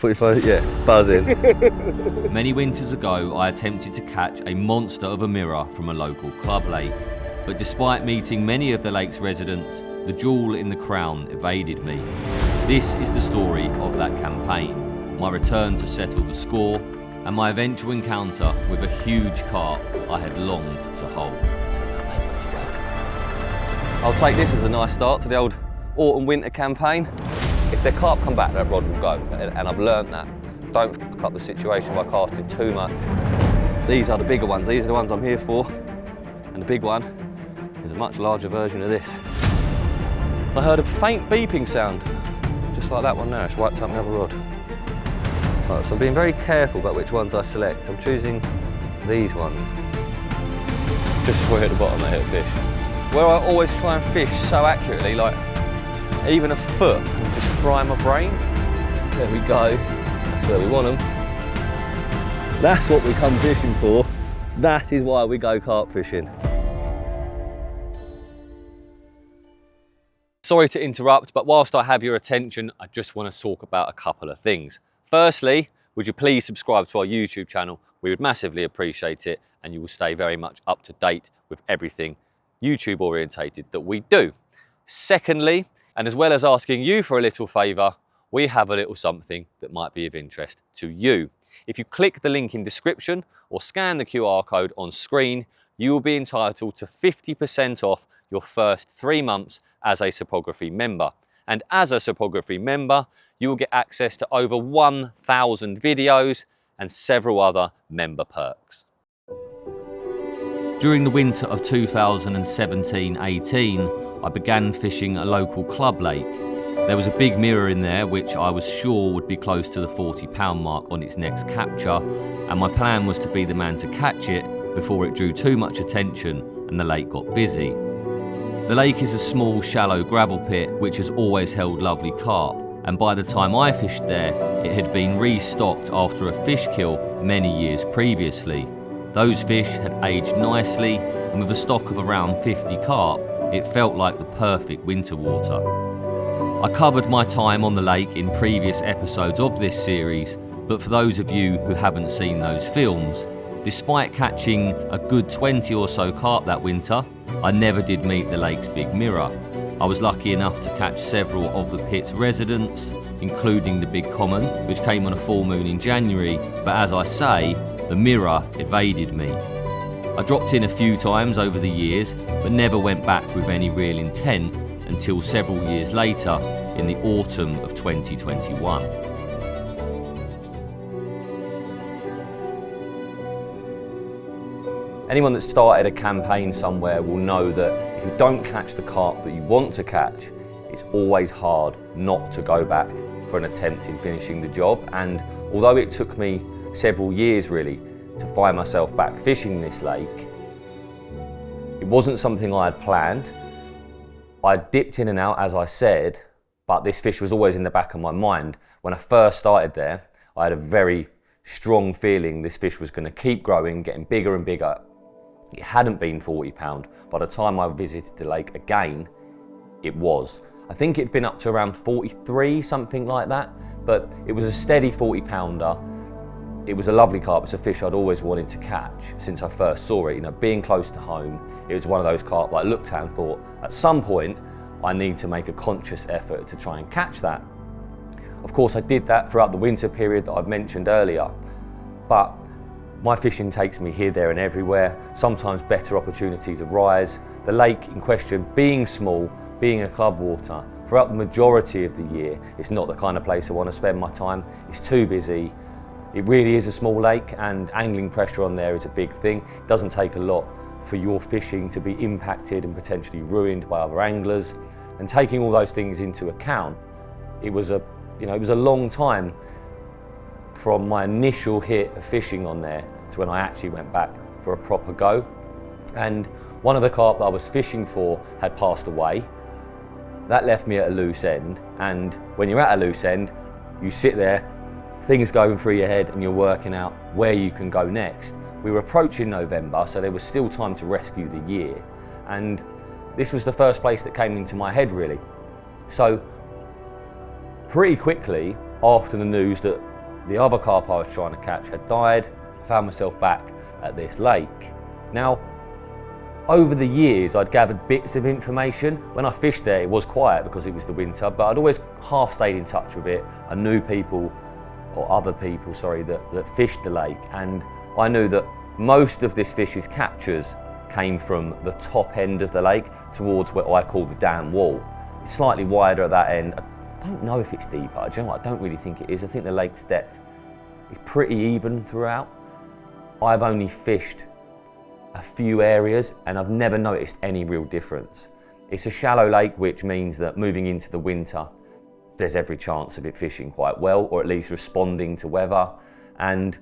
45, yeah, buzzing. Many winters ago, I attempted to catch a monster of a mirror from a local club lake. But despite meeting many of the lake's residents, the jewel in the crown evaded me. This is the story of that campaign, my return to settle the score, and my eventual encounter with a huge carp I had longed to hold. I'll take this as a nice start to the old autumn-winter campaign. If the carp come back, that rod will go, and I've learnt that. Don't fuck up the situation by casting too much. These are the bigger ones, these are the ones I'm here for, and the big one is a much larger version of this. I heard a faint beeping sound, just like that one there. It's wiped up another rod. Right, so I'm being very careful about which ones I select. I'm choosing these ones. Just before I hit the bottom, I hit a fish. Where I always try and fish so accurately, like even a foot, and just fry my brain. There we go. That's where we want them. That's what we come fishing for. That is why we go carp fishing. Sorry to interrupt, but whilst I have your attention, I just want to talk about a couple of things. Firstly, would you please subscribe to our YouTube channel? We would massively appreciate it, and you will stay very much up to date with everything YouTube orientated that we do. Secondly, and as well as asking you for a little favour, we have a little something that might be of interest to you. If you click the link in description or scan the QR code on screen, you will be entitled to 50% off your first 3 months as a Cypography member. And as a Cypography member, you will get access to over 1,000 videos and several other member perks. During the winter of 2017-18, I began fishing a local club lake. There was a big mirror in there which I was sure would be close to the 40-pound mark on its next capture, and my plan was to be the man to catch it before it drew too much attention and the lake got busy. The lake is a small, shallow gravel pit which has always held lovely carp, and by the time I fished there, it had been restocked after a fish kill many years previously. Those fish had aged nicely, and with a stock of around 50 carp, it felt like the perfect winter water. I covered my time on the lake in previous episodes of this series, but for those of you who haven't seen those films, despite catching a good 20 or so carp that winter, I never did meet the lake's big mirror. I was lucky enough to catch several of the pit's residents, including the big common, which came on a full moon in January, but as I say, the mirror evaded me. I dropped in a few times over the years, but never went back with any real intent until several years later in the autumn of 2021. Anyone that started a campaign somewhere will know that if you don't catch the carp that you want to catch, it's always hard not to go back for an attempt in finishing the job. And although it took me several years really to find myself back fishing this lake, it wasn't something I had planned. I dipped in and out, as I said, but this fish was always in the back of my mind. When I first started there, I had a very strong feeling this fish was going to keep growing, getting bigger and bigger. It hadn't been 40 pound. By the time I visited the lake again, it was. I think it'd been up to around 43, something like that, but it was a steady 40 pounder. It was a lovely carp. It's a fish I'd always wanted to catch since I first saw it. You know, being close to home, it was one of those carp I looked at and thought, at some point, I need to make a conscious effort to try and catch that. Of course, I did that throughout the winter period that I've mentioned earlier, but my fishing takes me here, there and everywhere. Sometimes better opportunities arise. The lake in question, being small, being a club water, throughout the majority of the year, it's not the kind of place I want to spend my time. It's too busy. It really is a small lake, and angling pressure on there is a big thing. It doesn't take a lot for your fishing to be impacted and potentially ruined by other anglers. And taking all those things into account, it was a long time from my initial hit of fishing on there to when I actually went back for a proper go. And one of the carp that I was fishing for had passed away. That left me at a loose end, and when you're at a loose end, you sit there, things going through your head, and you're working out where you can go next. We were approaching November, so there was still time to rescue the year, and this was the first place that came into my head really. So pretty quickly after the news that the other carp I was trying to catch had died. I found myself back at this lake. Now, over the years, I'd gathered bits of information. When I fished there, it was quiet because it was the winter, but I'd always half stayed in touch with it. I knew people, or other people, sorry, that fished the lake, and I knew that most of this fish's captures came from the top end of the lake towards what I call the dam wall. It's slightly wider at that end. I don't know if it's deeper. Do you know what? I don't really think it is. I think the lake's depth is pretty even throughout. I've only fished a few areas and I've never noticed any real difference. It's a shallow lake, which means that moving into the winter, there's every chance of it fishing quite well, or at least responding to weather. And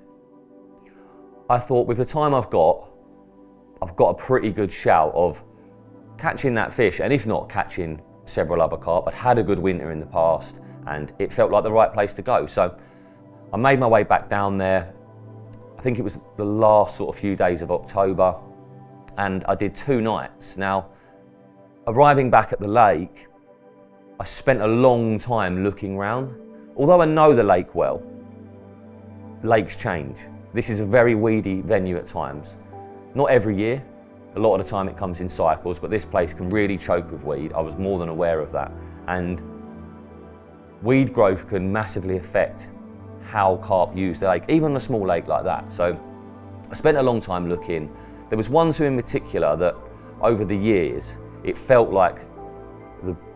I thought, with the time I've got a pretty good shout of catching that fish, and if not, catching several other carp. I'd had a good winter in the past and it felt like the right place to go. So I made my way back down there. I think it was the last sort of few days of October, and I did 2 nights. Now, arriving back at the lake, I spent a long time looking around. Although I know the lake well, lakes change. This is a very weedy venue at times. Not every year. A lot of the time it comes in cycles, but this place can really choke with weed. I was more than aware of that. And weed growth can massively affect how carp use the lake, even a small lake like that. So I spent a long time looking. There was one swim in particular that over the years, it felt like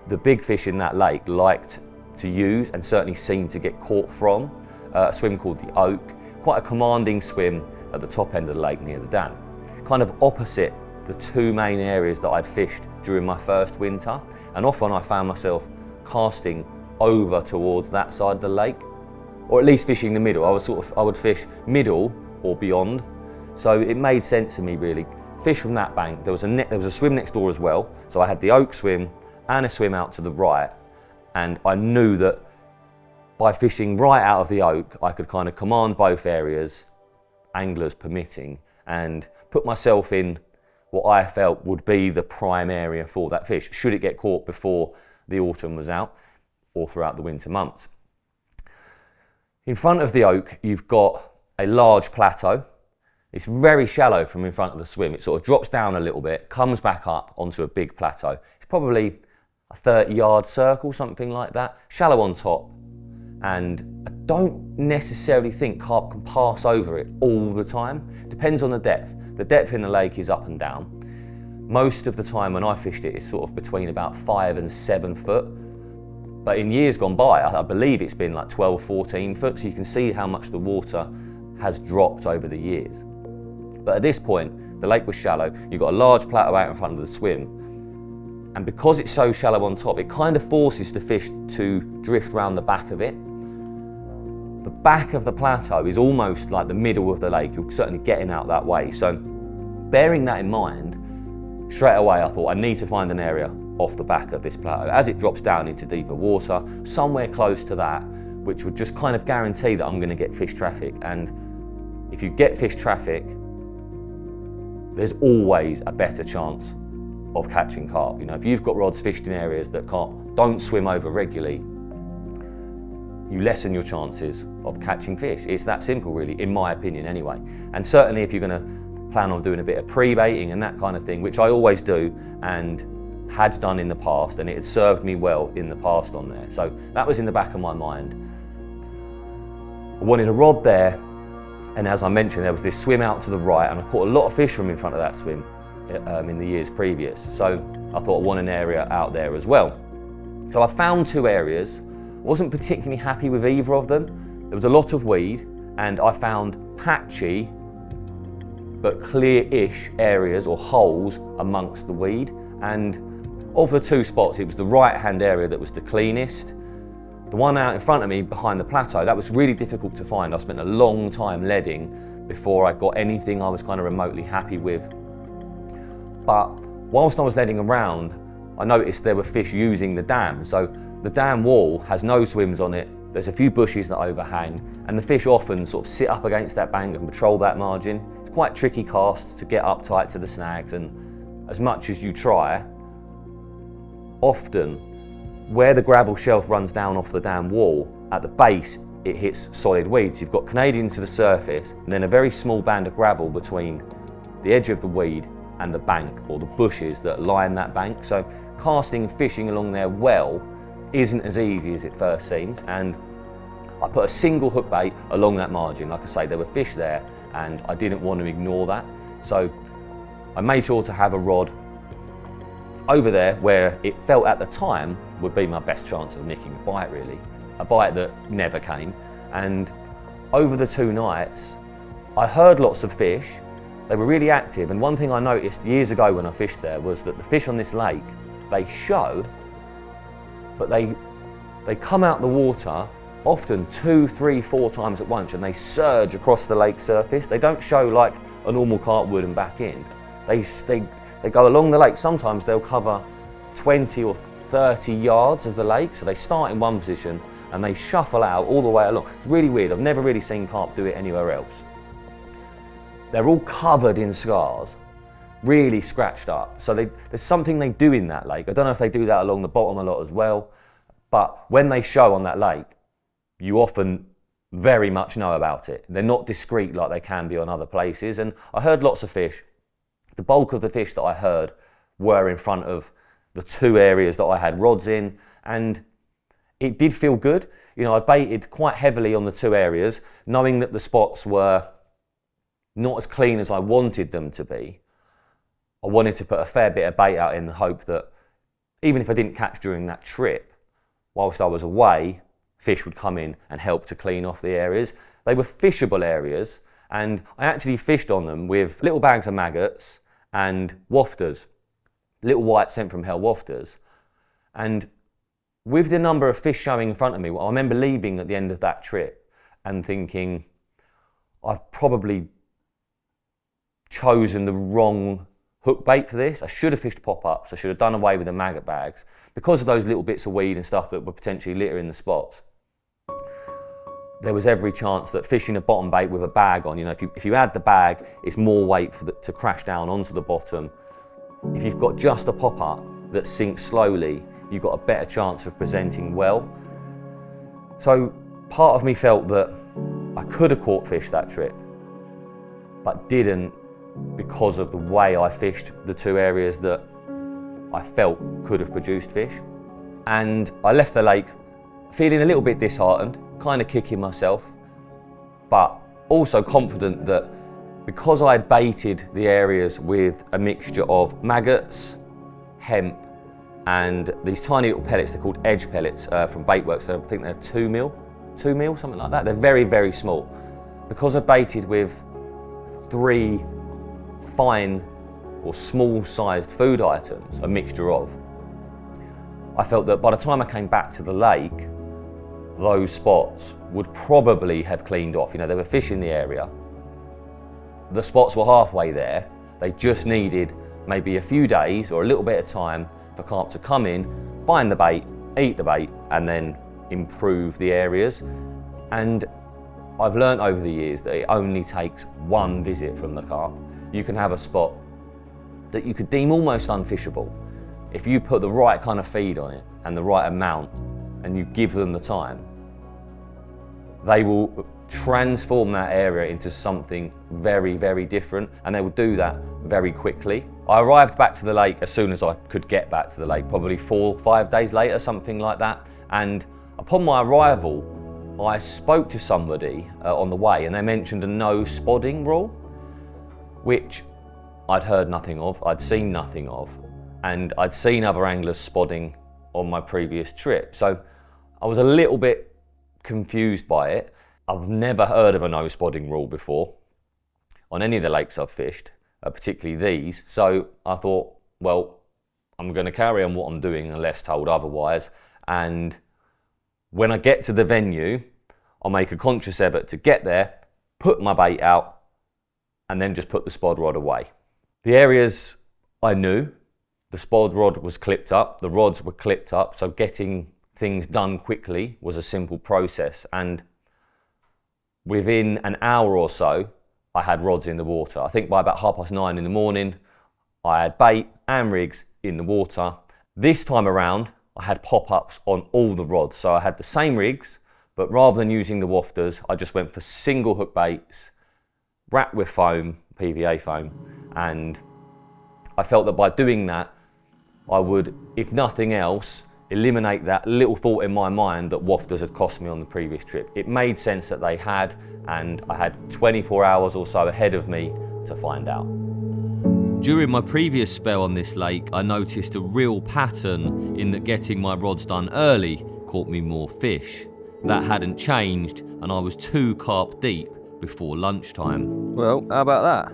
the big fish in that lake liked to use and certainly seemed to get caught from, a swim called the Oak. Quite a commanding swim at the top end of the lake near the dam. Kind of opposite the 2 main areas that I'd fished during my first winter, and often I found myself casting over towards that side of the lake, or at least fishing the middle. I would fish middle or beyond, so it made sense to me really. Fish from that bank. There was a swim next door as well, so I had the Oak swim and a swim out to the right, and I knew that by fishing right out of the Oak, I could kind of command both areas, anglers permitting, and put myself in what I felt would be the prime area for that fish, should it get caught before the autumn was out or throughout the winter months. In front of the Oak, you've got a large plateau. It's very shallow from in front of the swim. It sort of drops down a little bit, comes back up onto a big plateau. It's probably a 30-yard circle, something like that, shallow on top. And I don't necessarily think carp can pass over it all the time. Depends on the depth. The depth in the lake is up and down. Most of the time when I fished it, it's sort of between about 5 and 7 foot. But in years gone by, I believe it's been like 12, 14 foot. So you can see how much the water has dropped over the years. But at this point, the lake was shallow. You've got a large plateau out in front of the swim. And because it's so shallow on top, it kind of forces the fish to drift around the back of it. The back of the plateau is almost like the middle of the lake. You're certainly getting out that way. So bearing that in mind, straight away I thought I need to find an area off the back of this plateau as it drops down into deeper water, somewhere close to that, which would just kind of guarantee that I'm going to get fish traffic. And if you get fish traffic, there's always a better chance of catching carp. You know, if you've got rods fished in areas that carp don't swim over regularly, you lessen your chances of catching fish. It's that simple really, in my opinion anyway. And certainly if you're going to plan on doing a bit of pre-baiting and that kind of thing, which I always do and had done in the past, and it had served me well in the past on there. So that was in the back of my mind. I wanted a rod there, and as I mentioned, there was this swim out to the right, and I caught a lot of fish from in front of that swim in the years previous. So I thought I want an area out there as well. So I found 2 areas. Wasn't particularly happy with either of them. There was a lot of weed, and I found patchy but clear-ish areas or holes amongst the weed. And of the 2 spots, it was the right-hand area that was the cleanest. The one out in front of me behind the plateau, that was really difficult to find. I spent a long time leading before I got anything I was kind of remotely happy with. But whilst I was leading around, I noticed there were fish using the dam. So the dam wall has no swims on it. There's a few bushes that overhang, and the fish often sort of sit up against that bank and patrol that margin. It's quite tricky casts to get up tight to the snags, and as much as you try, often where the gravel shelf runs down off the dam wall, at the base, it hits solid weeds. You've got Canadian to the surface and then a very small band of gravel between the edge of the weed and the bank or the bushes that line that bank. So casting and fishing along there well isn't as easy as it first seems, and I put a single hook bait along that margin. Like I say, there were fish there and I didn't want to ignore that. So I made sure to have a rod over there where it felt at the time would be my best chance of nicking a bite really. A bite that never came. And over the 2 nights, I heard lots of fish. They were really active, and one thing I noticed years ago when I fished there was that the fish on this lake, they show, but they come out the water often 2, 3, 4 times at once, and they surge across the lake surface. They don't show like a normal carp would and back in. They go along the lake. Sometimes they'll cover 20 or 30 yards of the lake, so they start in one position and they shuffle out all the way along. It's really weird. I've never really seen carp do it anywhere else. They're all covered in scars, really scratched up. So there's something they do in that lake. I don't know if they do that along the bottom a lot as well, but when they show on that lake, you often very much know about it. They're not discreet like they can be on other places. And I heard lots of fish. The bulk of the fish that I heard were in front of the 2 areas that I had rods in, and it did feel good. You know, I baited quite heavily on the 2 areas, knowing that the spots were not as clean as I wanted them to be. I wanted to put a fair bit of bait out in the hope that even if I didn't catch during that trip, whilst I was away, fish would come in and help to clean off the areas. They were fishable areas, and I actually fished on them with little bags of maggots and wafters, little white sent from hell wafters. And with the number of fish showing in front of me, I remember leaving at the end of that trip and thinking, I've probably chosen the wrong hook bait for this. I should have fished pop-ups. I should have done away with the maggot bags because of those little bits of weed and stuff that were potentially littering the spots. There was every chance that fishing a bottom bait with a bag on, you know, if you add the bag, it's more weight to crash down onto the bottom. If you've got just a pop-up that sinks slowly, you've got a better chance of presenting well. So part of me felt that I could have caught fish that trip, but didn't because of the way I fished the 2 areas that I felt could have produced fish. And I left the lake feeling a little bit disheartened, kind of kicking myself, but also confident that because I had baited the areas with a mixture of maggots, hemp, and these tiny little pellets, they're called edge pellets from Baitworks. I think they're 2 mil, something like that. They're very, very small. Because I baited with 3 fine or small-sized food items, a mixture of, I felt that by the time I came back to the lake, those spots would probably have cleaned off. You know, there were fish in the area. The spots were halfway there. They just needed maybe a few days or a little bit of time for carp to come in, find the bait, eat the bait, and then improve the areas. And I've learned over the years that it only takes one visit from the carp. You can have a spot that you could deem almost unfishable. If you put the right kind of feed on it and the right amount, and you give them the time, they will transform that area into something very, very different, and they will do that very quickly. I arrived back to the lake as soon as I could get back to the lake, probably 4 or 5 days later, something like that. And upon my arrival, I spoke to somebody on the way, and they mentioned a no spodding rule, which I'd heard nothing of, I'd seen nothing of, and I'd seen other anglers spodding on my previous trip. So I was a little bit confused by it. I've never heard of a no spodding rule before on any of the lakes I've fished, particularly these. So I thought, well, I'm going to carry on what I'm doing unless told otherwise. And when I get to the venue, I'll make a conscious effort to get there, put my bait out, and then just put the spod rod away. The areas I knew, the spod rod was clipped up, the rods were clipped up, so getting things done quickly was a simple process. And within an hour or so, I had rods in the water. I think by about 9:30 in the morning, I had bait and rigs in the water. This time around, I had pop-ups on all the rods. So I had the same rigs, But rather than using the wafters, I just went for single hook baits, wrapped with foam, PVA foam, and I felt that by doing that, I would, if nothing else, eliminate that little thought in my mind that wafters had cost me on the previous trip. It made sense that they had, and I had 24 hours or so ahead of me to find out. During my previous spell on this lake, I noticed a real pattern in that getting my rods done early caught me more fish. That hadn't changed, and I was 2 carp deep before lunchtime. Well, how about that?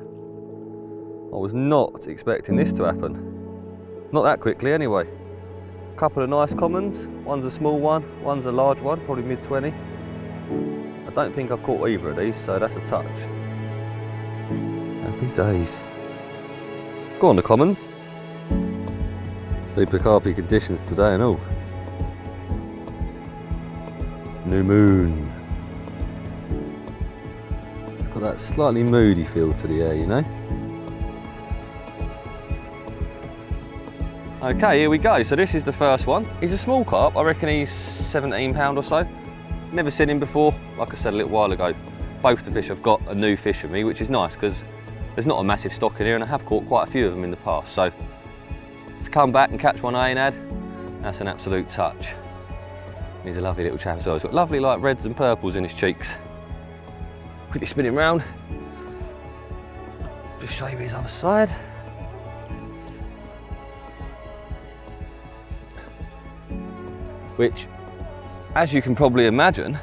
I was not expecting this to happen. Not that quickly anyway. A couple of nice commons, one's a small one, one's a large one, probably mid-20. I don't think I've caught either of these, so that's a touch. Happy days. Go on the commons. Super carpy conditions today and all. New moon. It's got that slightly moody feel to the air, you know? Okay, here we go. So this is the first one. He's a small carp. I reckon he's 17 pound or so. Never seen him before. Like I said a little while ago, both the fish have got a new fish at me, which is nice because there's not a massive stock in here, and I have caught quite a few of them in the past. So to come back and catch one I ain't had, that's an absolute touch. He's a lovely little chap as well. He's got lovely like reds and purples in his cheeks. Quickly spin him round. Just show you his other side. Which, as you can probably imagine,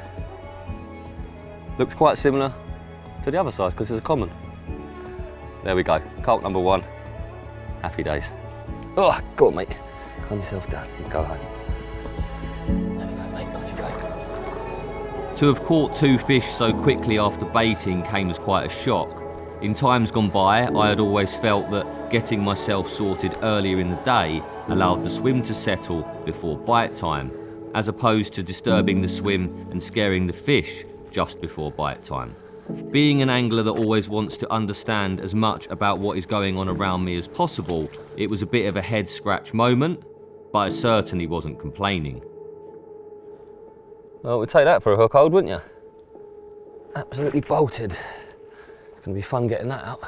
looks quite similar to the other side because it's a common. There we go, carp number 1. Happy days. Oh, go on mate, calm yourself down and go home. There we go mate, off you go. To have caught 2 fish so quickly after baiting came as quite a shock. In times gone by, I had always felt that getting myself sorted earlier in the day allowed the swim to settle before bite time, as opposed to disturbing the swim and scaring the fish just before bite time. Being an angler that always wants to understand as much about what is going on around me as possible, it was a bit of a head scratch moment, but I certainly wasn't complaining. Well, we'd take that for a hook hold, wouldn't you? Absolutely bolted. It's going to be fun getting that out.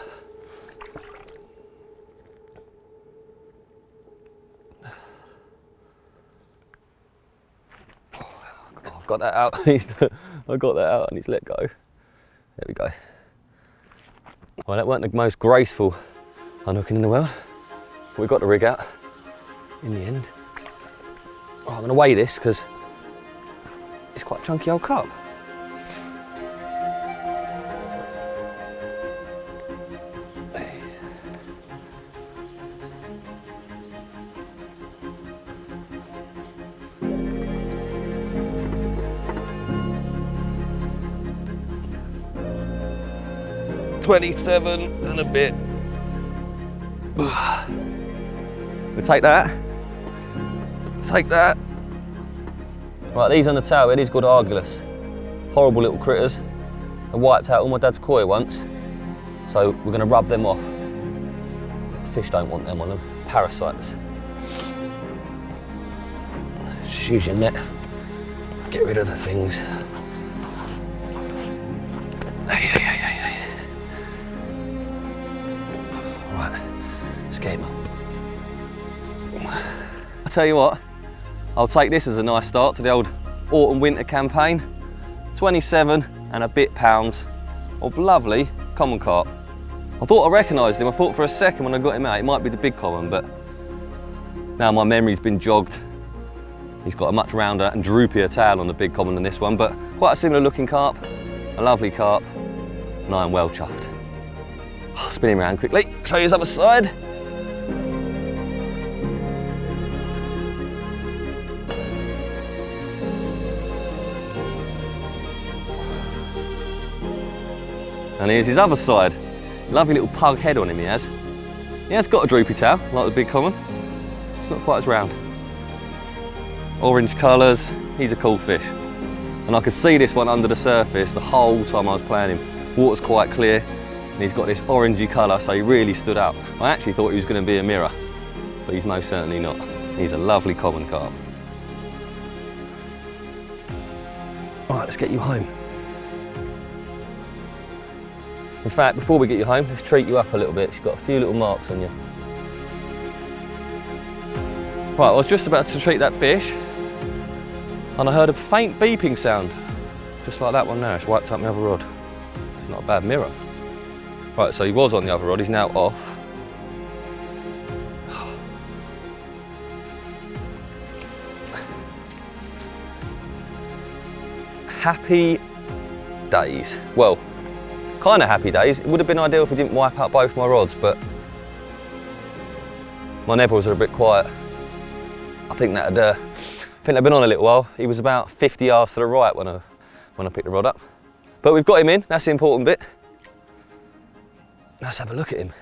Oh, I've got that out. I got that out and he's let go. There we go. Well, that weren't the most graceful unhooking in the world. But we got the rig out in the end. Oh, I'm going to weigh this because it's quite a chunky old carp. $27 and a bit. We'll take that. Take that. Right, these on the tailhead, he's called Argulus. Horrible little critters. They wiped out all my dad's koi once, so we're going to rub them off. Fish don't want them on them. Parasites. Just use your net. Get rid of the things. Right, let's get him up. I tell you what, I'll take this as a nice start to the old autumn-winter campaign. 27 and a bit pounds of lovely common carp. I thought I recognised him. I thought for a second when I got him out it might be the big common, but now my memory's been jogged. He's got a much rounder and droopier tail on the big common than this one, but quite a similar looking carp, a lovely carp, and I am well chuffed. I'll spin him around quickly, show you his other side. And here's his other side. Lovely little pug head on him he has. He has got a droopy tail, like the big common. It's not quite as round. Orange colours, he's a cool fish. And I could see this one under the surface the whole time I was playing him. Water's quite clear, and he's got this orangey colour, so he really stood out. I actually thought he was going to be a mirror, but he's most certainly not. He's a lovely common carp. Right, let's get you home. In fact, before we get you home, let's treat you up a little bit. She's got a few little marks on you. Right, I was just about to treat that fish, and I heard a faint beeping sound, just like that one there. It's wiped up my other rod. It's not a bad mirror. Right, so he was on the other rod, he's now off. Happy days. Well, kind of happy days. It would have been ideal if we didn't wipe out both my rods, but my nibbles are a bit quiet. I think they've been on a little while. He was about 50 yards to the right when I picked the rod up. But we've got him in, that's the important bit. Let's have a look at him.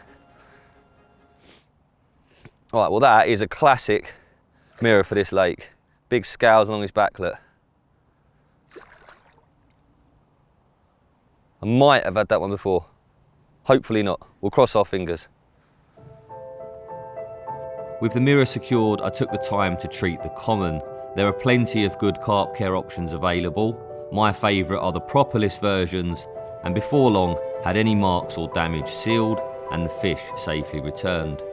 All right, well that is a classic mirror for this lake. Big scales along his back, look. I might have had that one before. Hopefully not. We'll cross our fingers. With the mirror secured, I took the time to treat the common. There are plenty of good carp care options available. My favourite are the propolis versions, and before long had any marks or damage sealed and the fish safely returned.